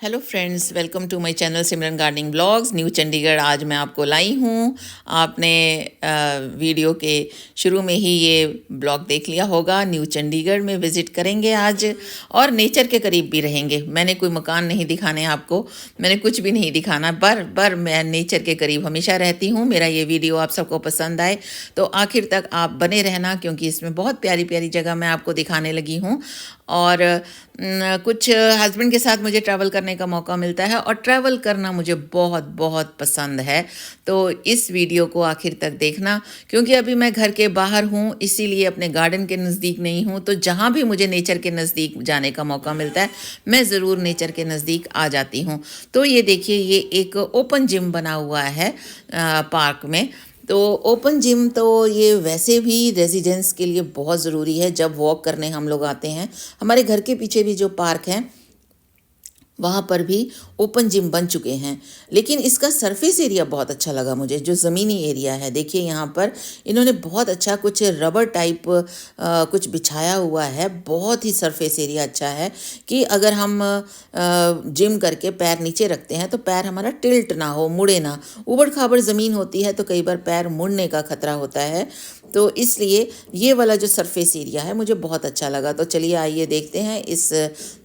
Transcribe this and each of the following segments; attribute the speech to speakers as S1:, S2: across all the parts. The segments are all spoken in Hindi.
S1: Hello friends, welcome to my channel Simran gardening blogs New Chandigarh. आज मैं आपको लाई हूँ। आपने वीडियो के शुरू में ही ये ब्लॉग देख लिया होगा। न्यू चंडीगढ़ में विज़िट करेंगे आज और नेचर के करीब भी रहेंगे। मैंने कोई मकान नहीं दिखाने आपको, मैंने कुछ भी नहीं दिखाना, पर मैं नेचर के करीब हमेशा रहती हूँ। मेरा ये वीडियो आप सबको पसंद आए तो आखिर तक आप बने रहना, क्योंकि इसमें बहुत प्यारी प्यारी जगह मैं आपको दिखाने लगी हूँ। और कुछ हस्बैंड के साथ मुझे ट्रैवल करने का मौका मिलता है और ट्रैवल करना मुझे बहुत बहुत पसंद है। तो इस वीडियो को आखिर तक देखना, क्योंकि अभी मैं घर के बाहर हूँ, इसीलिए अपने गार्डन के नज़दीक नहीं हूँ। तो जहाँ भी मुझे नेचर के नज़दीक जाने का मौका मिलता है, मैं ज़रूर नेचर के नज़दीक आ जाती हूँ। तो ये देखिए, ये एक ओपन जिम बना हुआ है पार्क में। तो ओपन जिम तो ये वैसे भी रेजिडेंट्स के लिए बहुत ज़रूरी है। जब वॉक करने हम लोग आते हैं, हमारे घर के पीछे भी जो पार्क है वहाँ पर भी ओपन जिम बन चुके हैं। लेकिन इसका सरफेस एरिया बहुत अच्छा लगा मुझे, जो ज़मीनी एरिया है। देखिए यहाँ पर इन्होंने बहुत अच्छा कुछ रबर टाइप कुछ बिछाया हुआ है। बहुत ही सरफेस एरिया अच्छा है कि अगर हम जिम करके पैर नीचे रखते हैं तो पैर हमारा टिल्ट ना हो, मुड़े ना। ऊबड़ खाबड़ ज़मीन होती है तो कई बार पैर मुड़ने का खतरा होता है। तो इसलिए ये वाला जो सरफेस एरिया है मुझे बहुत अच्छा लगा। तो चलिए आइए देखते हैं इस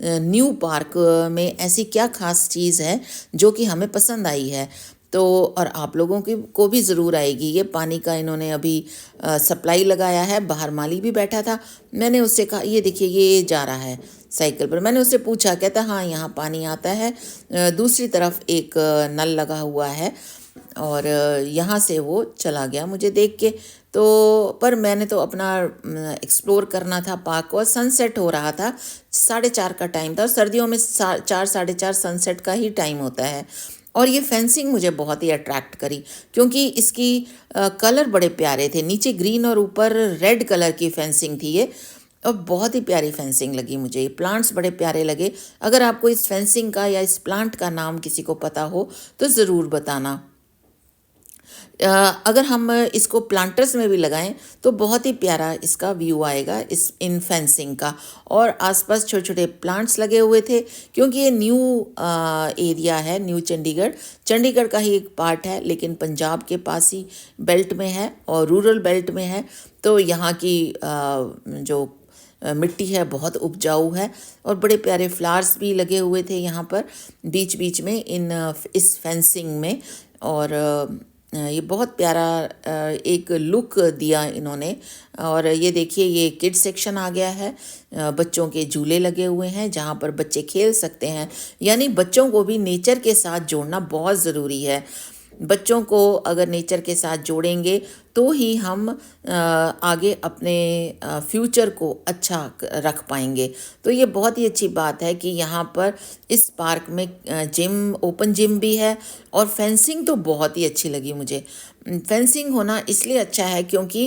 S1: न्यू पार्क में ऐसी क्या खास चीज़ है जो कि हमें पसंद आई है। तो और आप लोगों की को भी ज़रूर आएगी। ये पानी का इन्होंने अभी सप्लाई लगाया है। बाहर माली भी बैठा था, मैंने उससे कहा ये देखिए ये जा रहा है साइकिल पर। मैंने उससे पूछा, कहता हाँ यहाँ पानी आता है। दूसरी तरफ एक नल लगा हुआ है और यहाँ से वो चला गया मुझे देख के। तो पर मैंने तो अपना एक्सप्लोर करना था पार्क को। सनसेट हो रहा था, 4:30 का टाइम था और सर्दियों में 4 साढ़े 4 सनसेट का ही टाइम होता है। और ये फेंसिंग मुझे बहुत ही अट्रैक्ट करी, क्योंकि इसकी कलर बड़े प्यारे थे। नीचे ग्रीन और ऊपर रेड कलर की फेंसिंग थी ये, और बहुत ही प्यारी फेंसिंग लगी मुझे। ये प्लांट्स बड़े प्यारे लगे। अगर आपको इस फेंसिंग का या इस प्लांट का नाम किसी को पता हो तो ज़रूर बताना। अगर हम इसको प्लांटर्स में भी लगाएं तो बहुत ही प्यारा इसका व्यू आएगा इस इन फेंसिंग का। और आसपास छोटे छोटे प्लांट्स लगे हुए थे, क्योंकि ये न्यू एरिया है। न्यू चंडीगढ़ चंडीगढ़ का ही एक पार्ट है, लेकिन पंजाब के पास ही बेल्ट में है और रूरल बेल्ट में है। तो यहाँ की जो मिट्टी है बहुत उपजाऊ है और बड़े प्यारे फ्लावर्स भी लगे हुए थे यहाँ पर बीच बीच में इस फेंसिंग में। और ये बहुत प्यारा एक लुक दिया इन्होंने। और ये देखिए, ये किड्स सेक्शन आ गया है। बच्चों के झूले लगे हुए हैं जहाँ पर बच्चे खेल सकते हैं। यानी बच्चों को भी नेचर के साथ जोड़ना बहुत ज़रूरी है। बच्चों को अगर नेचर के साथ जोड़ेंगे तो ही हम आगे अपने फ्यूचर को अच्छा रख पाएंगे। तो ये बहुत ही अच्छी बात है कि यहाँ पर इस पार्क में जिम, ओपन जिम भी है। और फेंसिंग तो बहुत ही अच्छी लगी मुझे। फेंसिंग होना इसलिए अच्छा है क्योंकि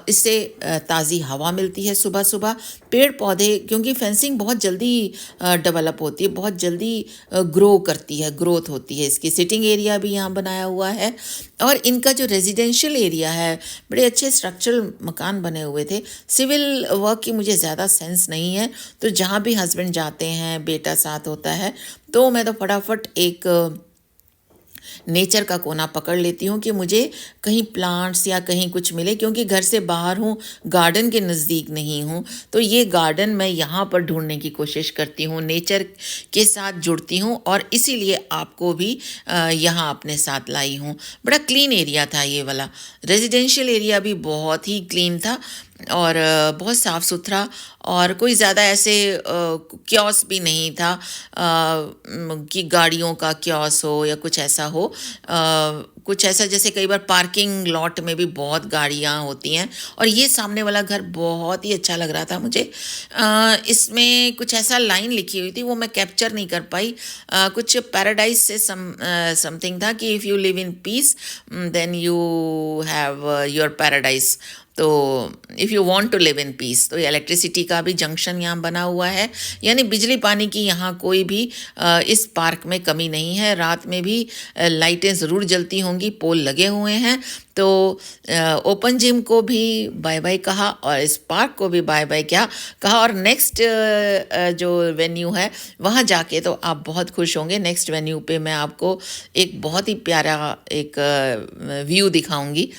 S1: इससे ताज़ी हवा मिलती है सुबह सुबह। पेड़ पौधे, क्योंकि फेंसिंग बहुत जल्दी डेवलप होती है, बहुत जल्दी ग्रो करती है, ग्रोथ होती है। इसकी सिटिंग एरिया भी यहाँ बनाया हुआ है। और इनका जो रेजिडेंशियल एरिया है, बड़े अच्छे स्ट्रक्चरल मकान बने हुए थे। सिविल वर्क की मुझे ज़्यादा सेंस नहीं है, तो जहाँ भी हस्बैंड जाते हैं, बेटा साथ होता है, तो मैं तो फटाफट एक नेचर का कोना पकड़ लेती हूँ कि मुझे कहीं प्लांट्स या कहीं कुछ मिले, क्योंकि घर से बाहर हूँ, गार्डन के नज़दीक नहीं हूँ। तो ये गार्डन मैं यहाँ पर ढूंढने की कोशिश करती हूँ, नेचर के साथ जुड़ती हूँ, और इसीलिए आपको भी यहाँ अपने साथ लाई हूँ। बड़ा क्लीन एरिया था ये वाला। रेजिडेंशियल एरिया भी बहुत ही क्लीन था और बहुत साफ़ सुथरा, और कोई ज़्यादा ऐसे क्योस भी नहीं था कि गाड़ियों का क्योस हो या कुछ ऐसा हो। कुछ ऐसा जैसे कई बार पार्किंग लॉट में भी बहुत गाड़ियाँ होती हैं। और ये सामने वाला घर बहुत ही अच्छा लग रहा था मुझे। इसमें कुछ ऐसा लाइन लिखी हुई थी, वो मैं कैप्चर नहीं कर पाई। कुछ पैराडाइज से समथिंग था कि if you live in peace then you have your paradise. तो if you want to live in peace, तो इलेक्ट्रिसिटी का भी जंक्शन यहाँ बना हुआ है, यानी बिजली पानी की यहाँ कोई भी इस पार्क में कमी नहीं है। रात में भी लाइटें ज़रूर जलती होंगी, पोल लगे हुए हैं। तो ओपन जिम को भी बाय बाय कहा और इस पार्क को भी बाय बाय क्या कहा, और नेक्स्ट जो वेन्यू है वहाँ जाके तो आप बहुत खुश होंगे। नेक्स्ट वेन्यू पे मैं आपको एक बहुत ही प्यारा एक व्यू दिखाऊंगी।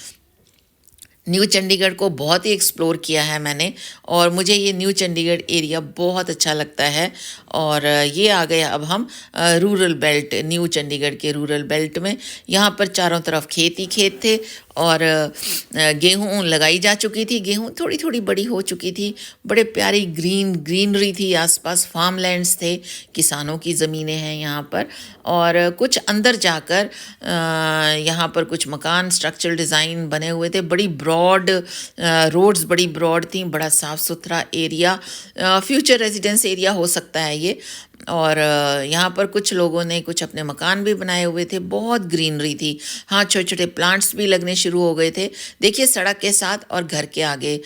S1: न्यू चंडीगढ़ को बहुत ही एक्सप्लोर किया है मैंने, और मुझे ये न्यू चंडीगढ़ एरिया बहुत अच्छा लगता है। और ये आ गए अब हम रूरल बेल्ट, न्यू चंडीगढ़ के रूरल बेल्ट में। यहाँ पर चारों तरफ खेत ही खेत थे, और गेहूँ लगाई जा चुकी थी। गेहूँ थोड़ी थोड़ी बड़ी हो चुकी थी, बड़े प्यारी ग्रीनरी थी, आसपास फार्म लैंड्स थे, किसानों की ज़मीनें हैं यहाँ पर। और कुछ अंदर जाकर यहाँ पर कुछ मकान स्ट्रक्चरल डिज़ाइन बने हुए थे, बड़ी ब्रॉड रोड्स बड़ी ब्रॉड थी, बड़ा साफ़ सुथरा एरिया, फ्यूचर रेजिडेंस एरिया हो सकता है ये। और यहाँ पर कुछ लोगों ने कुछ अपने मकान भी बनाए हुए थे, बहुत ग्रीनरी थी। हाँ, छोटे छोटे प्लांट्स भी लगने शुरू हो गए थे। देखिए सड़क के साथ और घर के आगे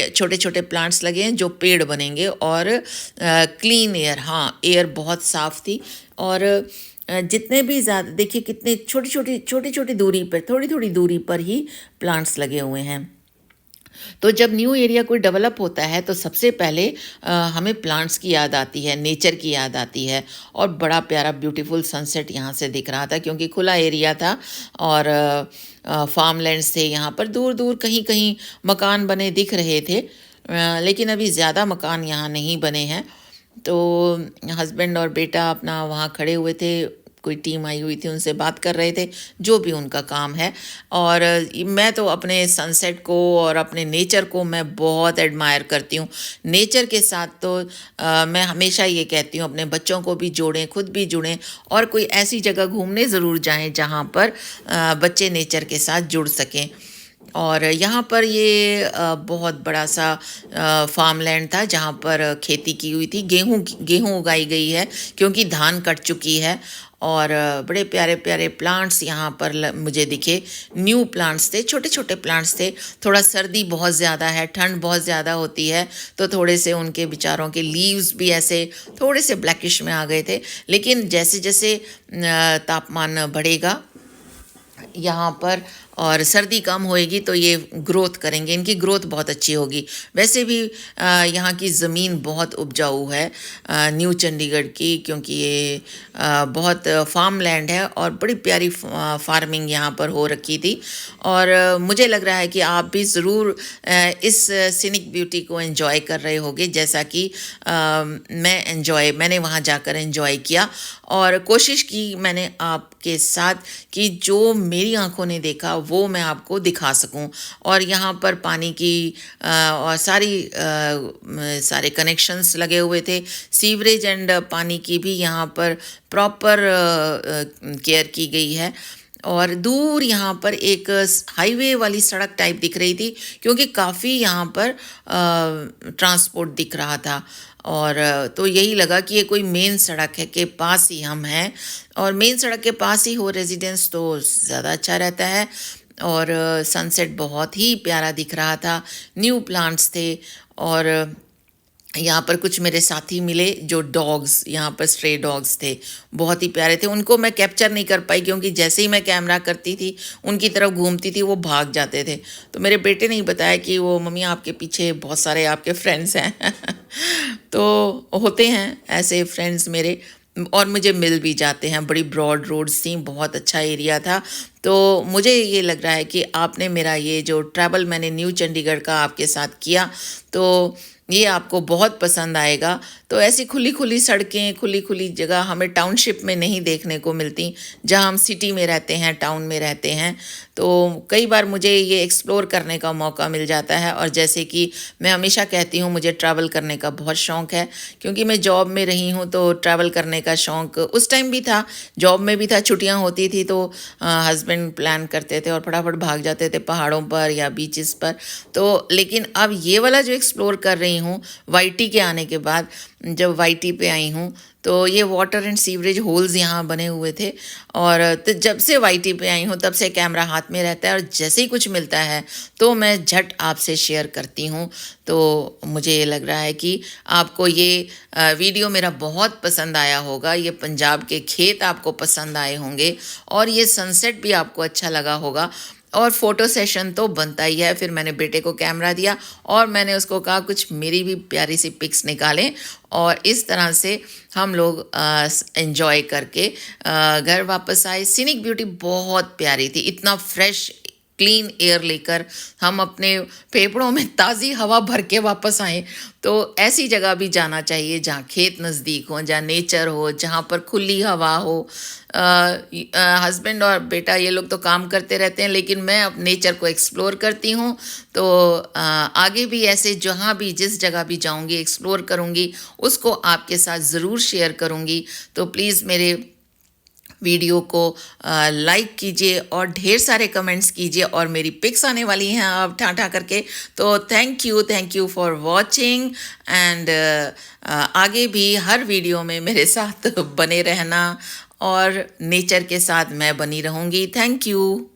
S1: छोटे छोटे प्लांट्स लगे हैं जो पेड़ बनेंगे, और क्लीन एयर, हाँ एयर बहुत साफ़ थी। और जितने भी ज़्यादा देखिए कितने छोटी छोटी दूरी पर, थोड़ी थोड़ी दूरी पर ही प्लांट्स लगे हुए हैं। तो जब न्यू एरिया कोई डेवलप होता है तो सबसे पहले हमें प्लांट्स की याद आती है, नेचर की याद आती है। और बड़ा प्यारा ब्यूटीफुल सनसेट यहाँ से दिख रहा था, क्योंकि खुला एरिया था और फार्म लैंड्स थे यहाँ पर। दूर दूर कहीं कहीं मकान बने दिख रहे थे, लेकिन अभी ज़्यादा मकान यहाँ नहीं बने हैं। तो हस्बैंड और बेटा अपना वहाँ खड़े हुए थे, कोई टीम आई हुई थी, उनसे बात कर रहे थे, जो भी उनका काम है। और मैं तो अपने सनसेट को और अपने नेचर को मैं बहुत एडमायर करती हूँ। नेचर के साथ तो मैं हमेशा ये कहती हूँ अपने बच्चों को भी जोड़ें, खुद भी जुड़ें, और कोई ऐसी जगह घूमने ज़रूर जाएं जहाँ पर बच्चे नेचर के साथ जुड़ सकें। और यहाँ पर ये बहुत बड़ा सा फार्म लैंड था जहाँ पर खेती की हुई थी, गेहूँ उगाई गई है, क्योंकि धान कट चुकी है। और बड़े प्यारे प्यारे प्लांट्स यहाँ पर मुझे दिखे, न्यू प्लांट्स थे, छोटे छोटे प्लांट्स थे। थोड़ा सर्दी बहुत ज़्यादा है, ठंड बहुत ज़्यादा होती है, तो थोड़े से उनके बेचारों के लीव्स भी ऐसे थोड़े से ब्लैकिश में आ गए थे। लेकिन जैसे जैसे तापमान बढ़ेगा यहाँ पर और सर्दी कम होएगी तो ये ग्रोथ करेंगे, इनकी ग्रोथ बहुत अच्छी होगी। वैसे भी यहाँ की ज़मीन बहुत उपजाऊ है न्यू चंडीगढ़ की, क्योंकि ये बहुत फार्म लैंड है और बड़ी प्यारी फार्मिंग यहाँ पर हो रखी थी। और मुझे लग रहा है कि आप भी ज़रूर इस सीनिक ब्यूटी को एंजॉय कर रहे होगे, जैसा कि मैंने वहाँ जाकर एंजॉय किया। और कोशिश की मैंने आपके साथ कि जो मेरी आंखों ने देखा वो मैं आपको दिखा सकूं। और यहाँ पर पानी की और सारे कनेक्शंस लगे हुए थे, सीवरेज एंड पानी की भी यहाँ पर प्रॉपर केयर की गई है। और दूर यहाँ पर एक हाईवे वाली सड़क टाइप दिख रही थी, क्योंकि काफ़ी यहाँ पर ट्रांसपोर्ट दिख रहा था। और तो यही लगा कि ये कोई मेन सड़क है के पास ही हम हैं, और मेन सड़क के पास ही हो रेजिडेंस तो ज़्यादा अच्छा रहता है। और सनसेट बहुत ही प्यारा दिख रहा था, न्यू प्लांट्स थे। और यहाँ पर कुछ मेरे साथी मिले जो डॉग्स, यहाँ पर स्ट्रे डॉग्स थे, बहुत ही प्यारे थे। उनको मैं कैप्चर नहीं कर पाई, क्योंकि जैसे ही मैं कैमरा करती थी उनकी तरफ घूमती थी, वो भाग जाते थे। तो मेरे बेटे ने ही बताया कि वो मम्मी आपके पीछे बहुत सारे आपके फ्रेंड्स हैं तो होते हैं ऐसे फ्रेंड्स मेरे, और मुझे मिल भी जाते हैं। बड़ी ब्रॉड रोड्स थी, बहुत अच्छा एरिया था। तो मुझे ये लग रहा है कि आपने मेरा ये जो ट्रैवल मैंने न्यू चंडीगढ़ का आपके साथ किया, तो ये आपको बहुत पसंद आएगा। तो ऐसी खुली खुली सड़कें, खुली खुली जगह हमें टाउनशिप में नहीं देखने को मिलती, जहाँ हम सिटी में रहते हैं, टाउन में रहते हैं। तो कई बार मुझे ये एक्सप्लोर करने का मौका मिल जाता है। और जैसे कि मैं हमेशा कहती हूँ, मुझे ट्रैवल करने का बहुत शौक़ है, क्योंकि मैं जॉब में रही हूँ, तो ट्रैवल करने का शौक़ उस टाइम भी था, जॉब में भी था। छुट्टियाँ होती थी तो हस्बैंड प्लान करते थे और फटाफट भाग जाते थे पहाड़ों पर या बीचेस पर। तो लेकिन अब ये वाला जो एक्सप्लोर कर रही हूँ वाईटी के आने के बाद, जब वाईटी पे आई हूँ तो ये वाटर एंड सीवरेज होल्स यहाँ बने हुए थे। और तो जब से वाईटी पे आई हूँ तब से कैमरा हाथ में रहता है, और जैसे ही कुछ मिलता है तो मैं झट आपसे शेयर करती हूँ। तो मुझे ये लग रहा है कि आपको ये वीडियो मेरा बहुत पसंद आया होगा। ये पंजाब के खेत आपको पसंद आए होंगे, और ये सनसेट भी आपको अच्छा लगा होगा। और फ़ोटो सेशन तो बनता ही है। फिर मैंने बेटे को कैमरा दिया और मैंने उसको कहा कुछ मेरी भी प्यारी सी पिक्स निकालें, और इस तरह से हम लोग एंजॉय करके घर वापस आए। सीनिक ब्यूटी बहुत प्यारी थी, इतना फ्रेश क्लीन एयर लेकर हम अपने फेफड़ों में ताज़ी हवा भर के वापस आए। तो ऐसी जगह भी जाना चाहिए जहाँ खेत नज़दीक हो, जहाँ नेचर हो, जहाँ पर खुली हवा हो। हस्बैंड और बेटा ये लोग तो काम करते रहते हैं, लेकिन मैं अब नेचर को एक्सप्लोर करती हूँ। तो आगे भी ऐसे जहाँ भी जिस जगह भी जाऊँगी एक्सप्लोर करूँगी, उसको आपके साथ ज़रूर शेयर करूँगी। तो प्लीज़ मेरे वीडियो को लाइक कीजिए और ढेर सारे कमेंट्स कीजिए, और मेरी पिक्स आने वाली हैं अब ठा करके। तो thank you for watching. And आगे भी हर वीडियो में मेरे साथ बने रहना, और नेचर के साथ मैं बनी रहूँगी। Thank you.